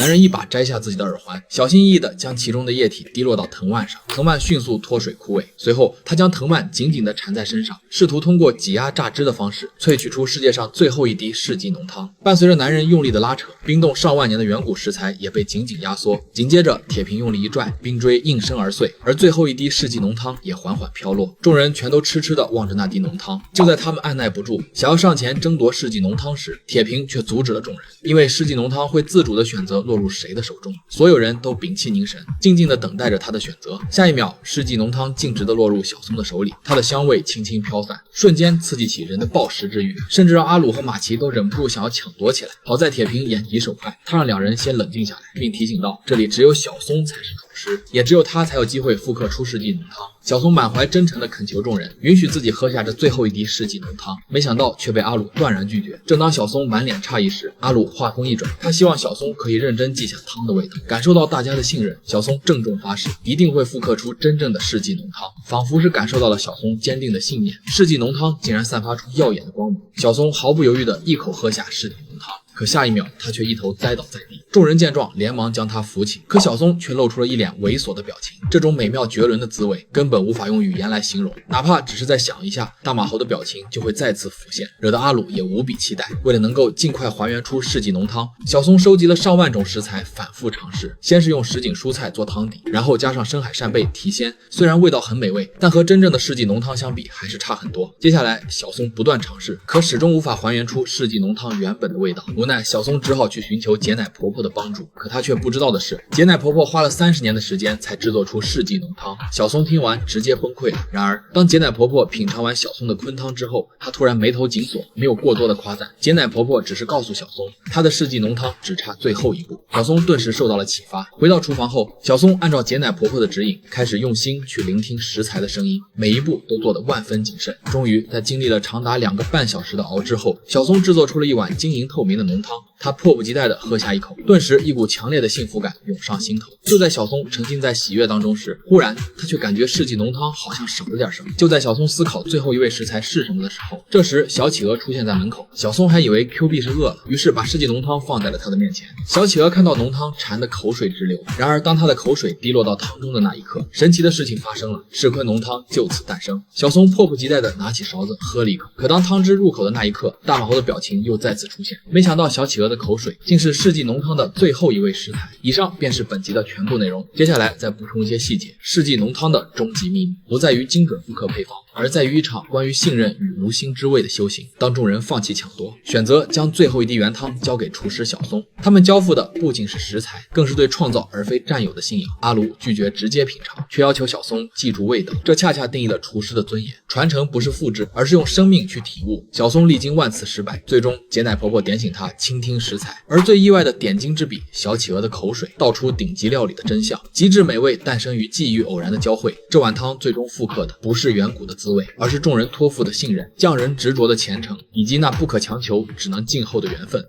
男人一把摘下自己的耳环，小心翼翼地将其中的液体滴落到藤蔓上，藤蔓迅速脱水枯萎。随后，他将藤蔓紧紧地缠在身上，试图通过挤压榨汁的方式萃取出世界上最后一滴世纪浓汤。伴随着男人用力的拉扯，冰冻上万年的远古石材也被紧紧压缩。紧接着，铁瓶用力一拽，冰锥应声而碎，而最后一滴世纪浓汤也缓缓飘落。众人全都痴痴地望着那滴浓汤。就在他们按耐不住，想要上前争夺世纪浓汤时，铁瓶却阻止了众人，因为世纪浓汤会自主地选择落入谁的手中。所有人都屏气凝神，静静地等待着他的选择。下一秒，世纪浓汤径直地落入小松的手里，它的香味轻轻飘散，瞬间刺激起人的暴食之欲，甚至让阿鲁和马奇都忍不住想要抢夺起来。好在铁瓶眼疾手快，他让两人先冷静下来，并提醒道：“这里只有小松才是厨师，也只有他才有机会复刻出世纪浓汤。”小松满怀真诚地恳求众人允许自己喝下这最后一滴世纪浓汤，没想到却被阿鲁断然拒绝。正当小松满脸诧异时，阿鲁话锋一转，他希望小松可以认真记下汤的味道。感受到大家的信任，小松郑重发誓一定会复刻出真正的世纪浓汤。仿佛是感受到了小松坚定的信念，世纪浓汤竟然散发出耀眼的光芒。小松毫不犹豫地一口喝下世纪浓汤，可下一秒他却一头栽倒在地。众人见状连忙将他扶起，可小松却露出了一脸猥琐的表情。这种美妙绝伦的滋味根本无法用语言来形容，哪怕只是再想一下，大马猴的表情就会再次浮现，惹得阿鲁也无比期待。为了能够尽快还原出世纪浓汤，小松收集了上万种食材反复尝试，先是用什锦蔬菜做汤底，然后加上深海扇贝提鲜，虽然味道很美味，但和真正的世纪浓汤相比还是差很多。接下来小松不断尝试，可始终无法还原出世纪浓汤原本的味道。无奈小松只好去寻求杰乃婆婆的帮助，可她却不知道的是，杰乃婆婆花了30年的时间才制作出世纪浓汤。小松听完直接崩溃了。然而当杰乃婆婆品尝完小松的昆汤之后，她突然眉头紧锁，没有过多的夸赞。杰乃婆婆只是告诉小松，她的世纪浓汤只差最后一步。小松顿时受到了启发。回到厨房后，小松按照杰乃婆婆的指引，开始用心去聆听食材的声音，每一步都做得万分谨慎。终于在经历了长达2个半小时的熬制后，小松制作出了一碗晶莹透明的浓汤。他迫不及待地喝下一口，顿时一股强烈的幸福感涌上心头。就在小松沉浸在喜悦当中时，忽然他却感觉世纪浓汤好像少了点什么。就在小松思考最后一味食材是什么的时候，这时小企鹅出现在门口。小松还以为 Q 币是饿了，于是把世纪浓汤放在了他的面前。小企鹅看到浓汤馋得口水直流，然而当他的口水滴落到汤中的那一刻，神奇的事情发生了，世坤浓汤就此诞生。小松迫不及待地拿起勺子喝了一口，可当汤汁入口的那一刻，大马猴的表情又再次出现。没想到小企鹅的口水竟是世纪浓汤的最后一味食材。以上便是本集的全部内容，接下来再补充一些细节。世纪浓汤的终极秘密不在于精准复刻配方，而在于一场关于信任与无心之味的修行。当众人放弃抢夺，选择将最后一滴原汤交给厨师小松，他们交付的不仅是食材，更是对创造而非占有的信仰。阿鲁拒绝直接品尝，却要求小松记住味道，这恰恰定义了厨师的尊严。传承不是复制，而是用生命去体悟。小松历经万次失败，最终杰乃婆婆点醒他倾听食材，而最意外的点睛之笔，小企鹅的口水道出顶级料理的真相。极致美味诞生于际遇偶然的交汇，这碗汤最终复刻的不是远古的滋味，而是众人托付的信任，匠人执着的虔诚，以及那不可强求只能静候的缘分。